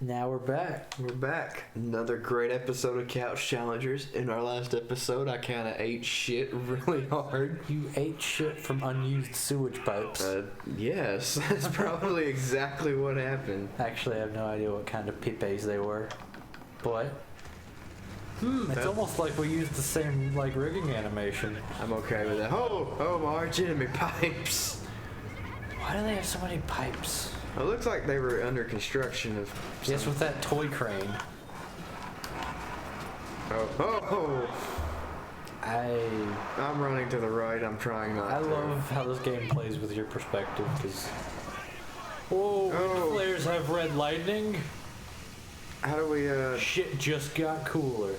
Now we're back. We're back. Another great episode of Couch Challengers. In our last episode, I kind of ate shit really hard. You ate shit from unused sewage pipes. Yes, that's probably exactly what happened. Actually, I have no idea what kind of pipes they were. But, it's almost like we used the same, rigging animation. I'm okay with that. Oh, my arch enemy pipes. Why do they have so many pipes? It looks like they were under construction of something. Yes, with that toy crane. Oh. I'm running to the right. I'm trying not to. I love how this game plays with your perspective, because... Whoa, wind flares have red lightning. How do we, Shit just got cooler.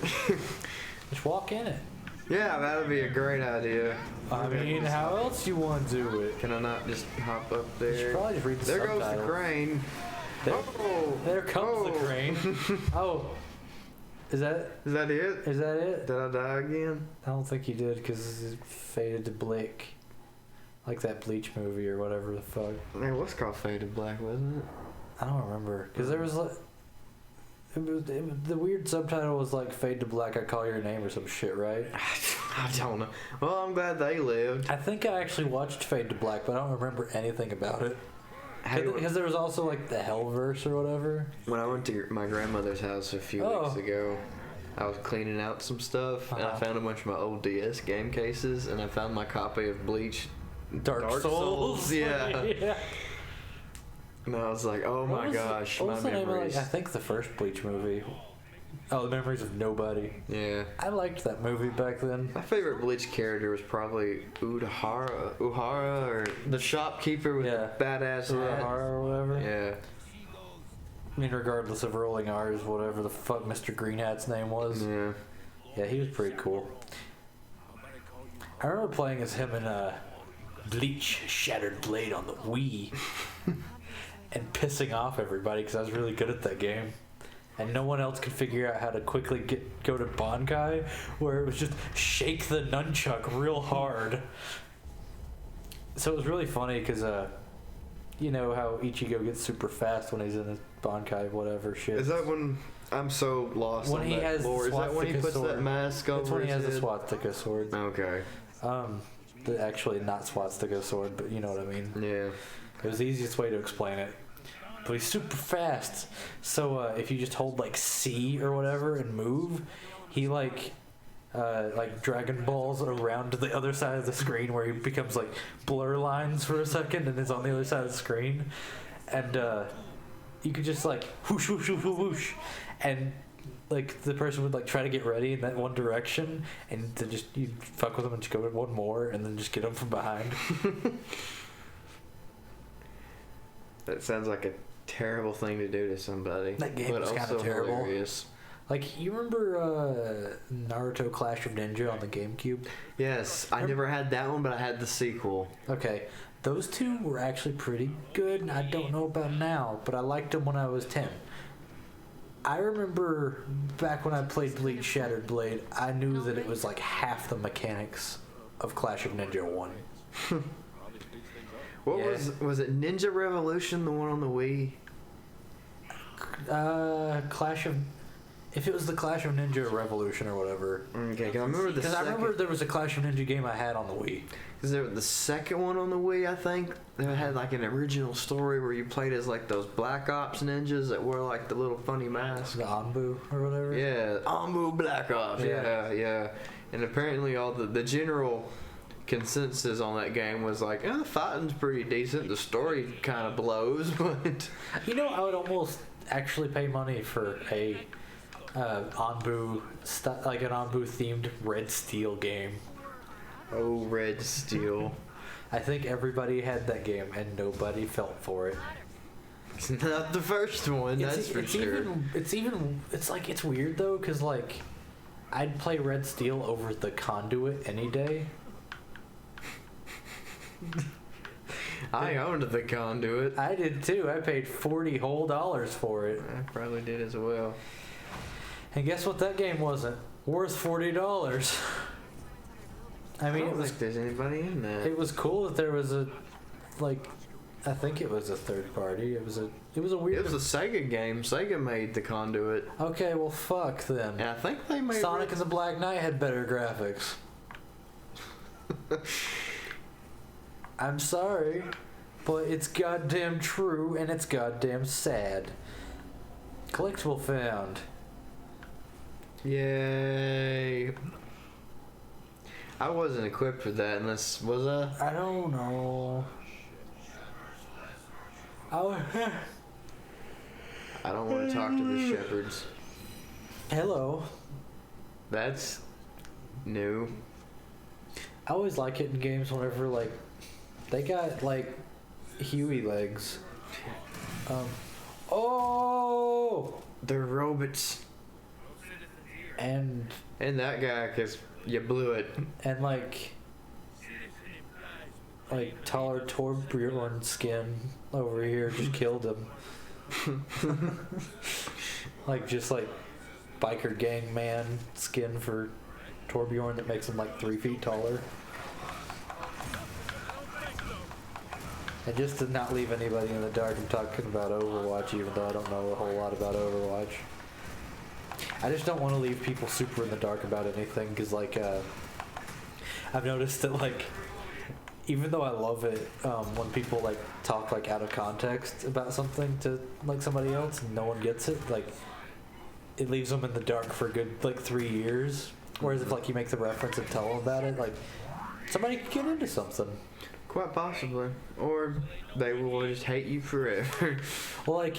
Just walk in it. Yeah, that would be a great idea. I mean, how else you want to do it? Can I not just hop up there? You should probably just read the There subtitles. goes the crane. There comes the crane. Oh. Is that it? Is that it? Did I die again? I don't think you did, because it faded to black. Like that Bleach movie or whatever the fuck. It was called Faded Black, wasn't it? I don't remember. Because there was the weird subtitle was like Fade to Black, I Call Your Name or some shit, right? I don't know. Well, I'm glad they lived. I think I actually watched Fade to Black, but I don't remember anything about it. Because there was also like the Hellverse or whatever. When I went to my grandmother's house a few weeks ago, I was cleaning out some stuff, and I found a bunch of my old DS game cases, and I found my copy of Bleach Dark Souls. Yeah. Yeah. And I was like, oh my gosh, what was my the name memories. of, I think the first Bleach movie. Oh, The Memories of Nobody. Yeah. I liked that movie back then. My favorite Bleach character was probably Uhara, or the shopkeeper with the badass hat. Uhara or whatever. Yeah. I mean, regardless of rolling R's, whatever the fuck Mr. Green Hat's name was. Yeah. Yeah, he was pretty cool. I remember playing as him in Bleach Shattered Blade on the Wii. And pissing off everybody because I was really good at that game. And no one else could figure out how to quickly go to Bankai, where it was just shake the nunchuck real hard. So it was really funny because, you know how Ichigo gets super fast when he's in his Bankai, whatever shit. Is that when I'm so lost when on he that has lore? Is that when he puts sword. that mask over That's when he has his the head? swastika sword. Okay. Actually not swastika sword, but you know what I mean. Yeah. It was the easiest way to explain it. But he's super fast. So if you just hold like C or whatever and move, he like Dragon Balls around to the other side of the screen where he becomes like blur lines for a second and is on the other side of the screen. And you could just like whoosh whoosh whoosh whoosh, and like the person would like try to get ready in that one direction, and then just you fuck with them and just go in one more and then just get them from behind. That sounds like a terrible thing to do to somebody. That game was kind of terrible. Hilarious. Like, you remember Naruto Clash of Ninja on the GameCube? Yes, I never had that one, but I had the sequel. Okay, those two were actually pretty good. I don't know about now, but I liked them when I was 10. I remember back when I played Bleach Shattered Blade, I knew that it was like half the mechanics of Clash of Ninja 1. What was it Ninja Revolution, the one on the Wii? If it was the Clash of Ninja Revolution or whatever. Okay, I remember there was a Clash of Ninja game I had on the Wii. Because there was the second one on the Wii, I think, that had like an original story where you played as like those Black Ops ninjas that wore like the little funny masks. The Anbu or whatever? Yeah, Anbu Black Ops. Yeah. And apparently all the general consensus on that game was like, the fighting's pretty decent, the story kind of blows, but... You know, I would almost actually pay money for a Anbu, like an Anbu themed Red Steel game. Oh, Red Steel. I think everybody had that game and nobody felt for it. It's not the first one, that's for sure. It's weird though, because like, I'd play Red Steel over the Conduit any day. I owned the Conduit. I did too. I paid $40 whole for it. I probably did as well. And guess what? That game wasn't worth $40. I mean, I don't think there's anybody in that. It was cool that there was I think it was a third party. It was a weird. It was a Sega game. Sega made the Conduit. Okay, well, fuck then. And I think they made Sonic and the Black Knight had better graphics. I'm sorry, but it's goddamn true and it's goddamn sad. Collectible found. Yay. I wasn't equipped for that unless, was I? I don't know. Oh, I don't want to talk to the shepherds. hello. That's new. I always like it in games whenever, like, they got, like, Huey legs. Oh! They're robots. And And that guy, because you blew it. like taller Torbjorn skin over here just killed him. just like biker gang man skin for Torbjorn that makes him like 3 feet taller. And just to not leave anybody in the dark, I'm talking about Overwatch, even though I don't know a whole lot about Overwatch. I just don't want to leave people super in the dark about anything, because like I've noticed that like even though I love it when people like talk like out of context about something to like somebody else and no one gets it, like it leaves them in the dark for a good like 3 years. Whereas if like you make the reference and tell them about it, like somebody could get into something. Quite possibly. Or they will just hate you forever. Well, like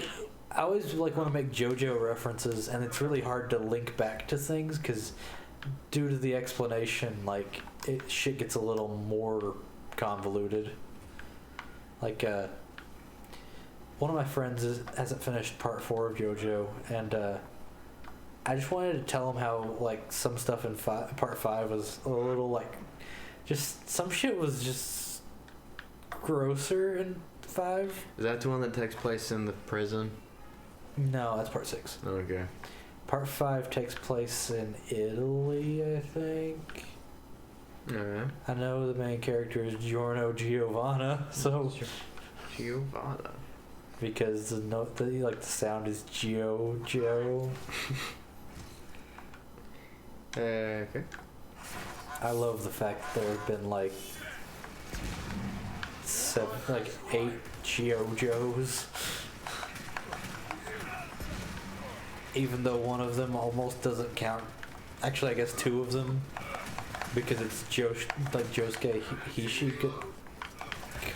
I always like want to make JoJo references, and it's really hard to link back to things because due to the explanation, like shit gets a little more convoluted. Like one of my friends hasn't finished part 4 of JoJo, and I just wanted to tell him how like some stuff in part 5 was a little like just some shit was just grosser in 5. Is that the one that takes place in the prison? No, that's part 6. Okay. Part 5 takes place in Italy, I think. Alright. I know the main character is Giorno Giovanna, so Giovanna. because the note, the sound is Gio. Okay. I love the fact that there have been like 8 Giojos. Even though one of them almost doesn't count. Actually, I guess 2 of them, because it's Josuke Hishikata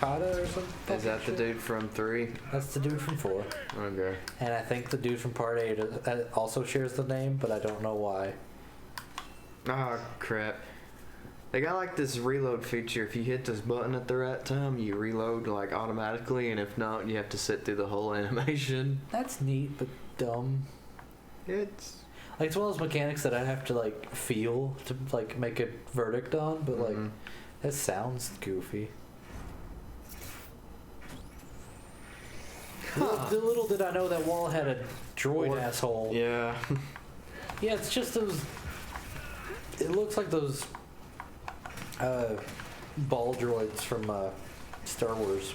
or something. Is that the dude from 3? That's the dude from 4. Okay. And I think the dude from part 8 also shares the name, but I don't know why. Oh, crap. They got like this reload feature. If you hit this button at the right time, you reload like automatically, and if not, you have to sit through the whole animation. That's neat, but dumb. It's Like, it's one of those mechanics that I have to like feel to like make a verdict on, but like it sounds goofy. Little did I know that wall had a droid asshole. yeah. Yeah, it's just those. It looks like those ball droids from Star Wars.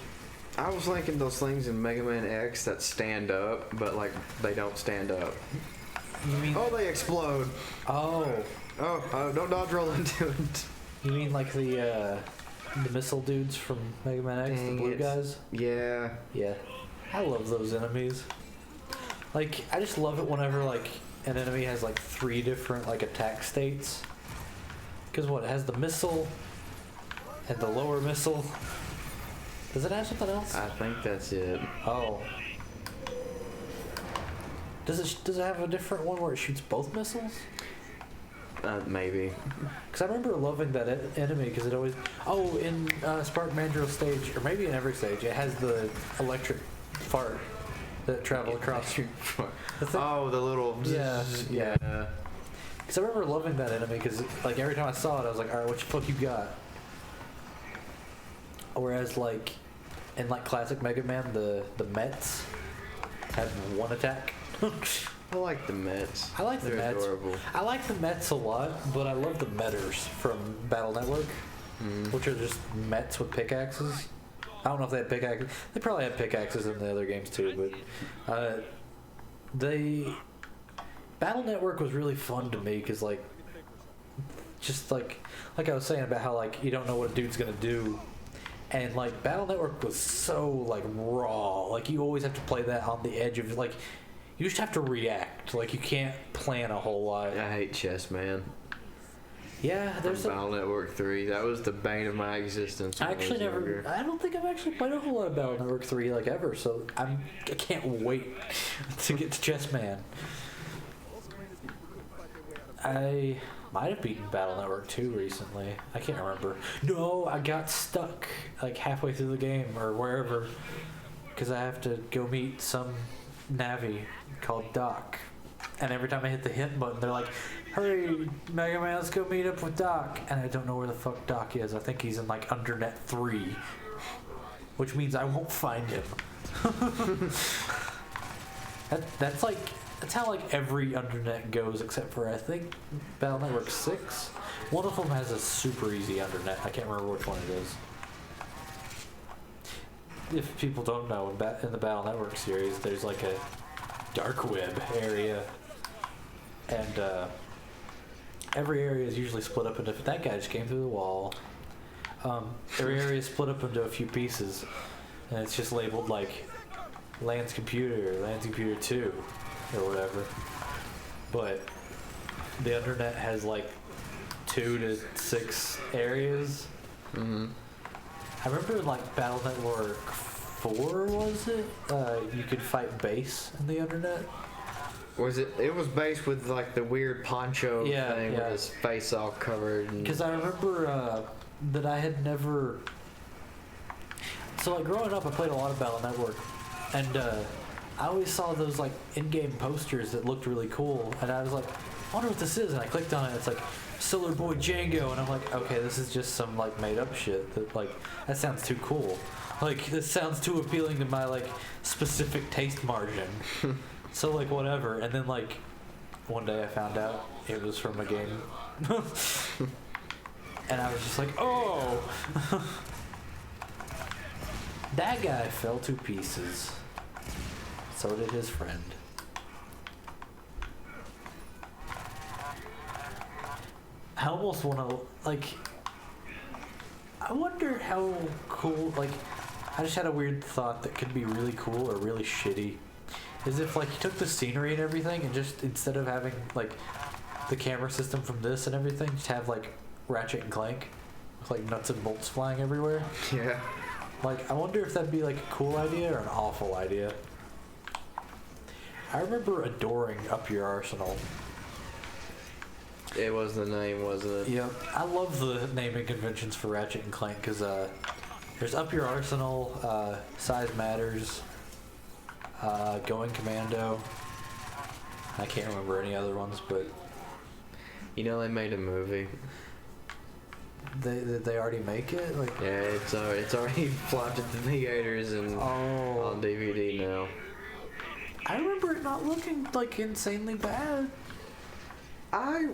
I was thinking those things in Mega Man X that stand up, but like they don't stand up. You mean? Oh, they explode. Oh. Oh, don't dodge roll into it. You mean like the missile dudes from Mega Man X, Dang the blue it. guys? Yeah. Yeah. I love those enemies. Like, I just love it whenever like an enemy has like 3 different like attack states. Because what, it has the missile and the lower missile. Does it have something else? I think that's it. Oh. Does it have a different one where it shoots both missiles? Maybe. Because I remember loving that enemy because it always... Oh, in Spark Mandrill stage, or maybe in every stage, it has the electric fart that travel across. Oh, the little... Yeah. Yeah. Because I remember loving that enemy because like every time I saw it, I was like, alright, what the fuck you got? Whereas like in like classic Mega Man, the Mets have 1 attack. I like the Mets. I like the They're Mets. adorable. I like the Mets a lot, but I love the Metters from Battle Network, which are just Mets with pickaxes. I don't know if they had pickaxes. They probably had pickaxes in the other games too, but Battle Network was really fun to me because like, just like I was saying about how like you don't know what a dude's gonna do, and like Battle Network was so like raw. Like you always have to play that on the edge of like, you just have to react. Like you can't plan a whole lot. I hate chess, man. Yeah, there's Battle Network 3. That was the bane of my existence. I actually never. Younger. I don't think I've actually played a whole lot of Battle Network 3 like ever. So I can't wait to get to Chess Man. I might have beaten Battle Network 2 recently. I can't remember. No, I got stuck like halfway through the game or wherever because I have to go meet some Navi called Doc. And every time I hit the hit button, they're like, "Hurry, Mega Man, let's go meet up with Doc." And I don't know where the fuck Doc is. I think he's in like Undernet 3, which means I won't find him. That's how like every Undernet goes, except for I think Battle Network 6. One of them has a super easy Undernet. I can't remember which one it is. If people don't know, in the Battle Network series, there's like a dark web area, and every area is usually split up into. That guy just came through the wall. Every area is split up into a few pieces, and it's just labeled like Land's Computer or Land's Computer 2 or whatever. But the Undernet has like 2 to 6 areas. Mm-hmm. I remember like Battle Network 4, was it? You could fight base in the Undernet. Was it? It was based with like the weird poncho thing with his face all covered. Because I remember that I had never. So like growing up, I played a lot of Battle Network, and I always saw those like in-game posters that looked really cool, and I was like, I wonder what this is, and I clicked on it. It's like Solar Boy Django, and I'm like, okay, this is just some like made-up shit. That like that sounds too cool. Like this sounds too appealing to my like specific taste margin. So like whatever, and then like one day I found out it was from a game, and I was just like, oh, that guy fell to pieces. So did his friend. I almost want to like. I wonder how cool. Like, I just had a weird thought that could be really cool or really shitty. Is if like you took the scenery and everything and just instead of having like the camera system from this and everything, just have like Ratchet and Clank with like nuts and bolts flying everywhere. Yeah. Like I wonder if that'd be like a cool idea or an awful idea. I remember adoring Up Your Arsenal. It was the name, wasn't it? Yep. I love the naming conventions for Ratchet and Clank because there's Up Your Arsenal, Size Matters, Going Commando. I can't remember any other ones, but you know they made a movie. They already make it? Like yeah, it's already flopped at the theaters and on DVD now. I remember it not looking like insanely bad. I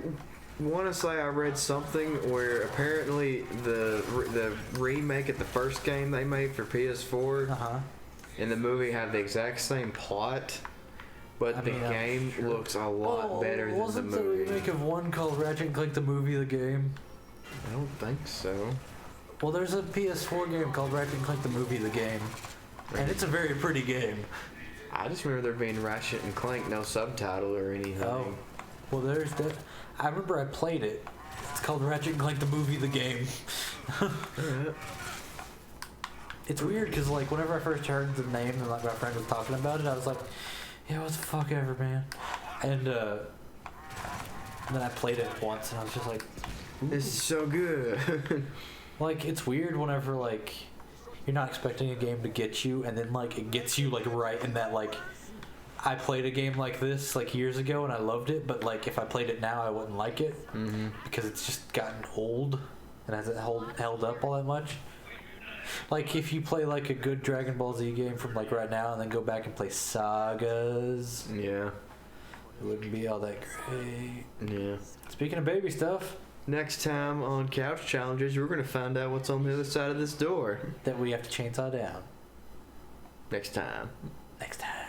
want to say I read something where apparently the remake of the first game they made for PS4 and the movie had the exact same plot, but the game looks a lot better than the movie. Wasn't the remake of one called Ratchet and Clank the Movie the game? I don't think so. Well, there's a PS4 game called Ratchet and Clank the Movie the game, and it's a very pretty game. I just remember there being Ratchet and Clank, no subtitle or anything. Oh. Well, there's that. I remember I played it. It's called Ratchet and Clank the Movie the game. It's weird because like whenever I first heard the name and like my friend was talking about it, I was like, yeah, what the fuck ever, man. And then I played it once and I was just like, this is so good. Like it's weird whenever like you're not expecting a game to get you and then like it gets you like right in that like I played a game like this like years ago and I loved it, but like if I played it now I wouldn't like it because it's just gotten old and hasn't held up all that much. Like if you play like a good Dragon Ball Z game from like right now and then go back and play Sagas, yeah, it wouldn't be all that great. Yeah. Speaking of baby stuff, Next time on Couch Challenges, we're going to find out what's on the other side of this door. That we have to chainsaw down. Next time. Next time.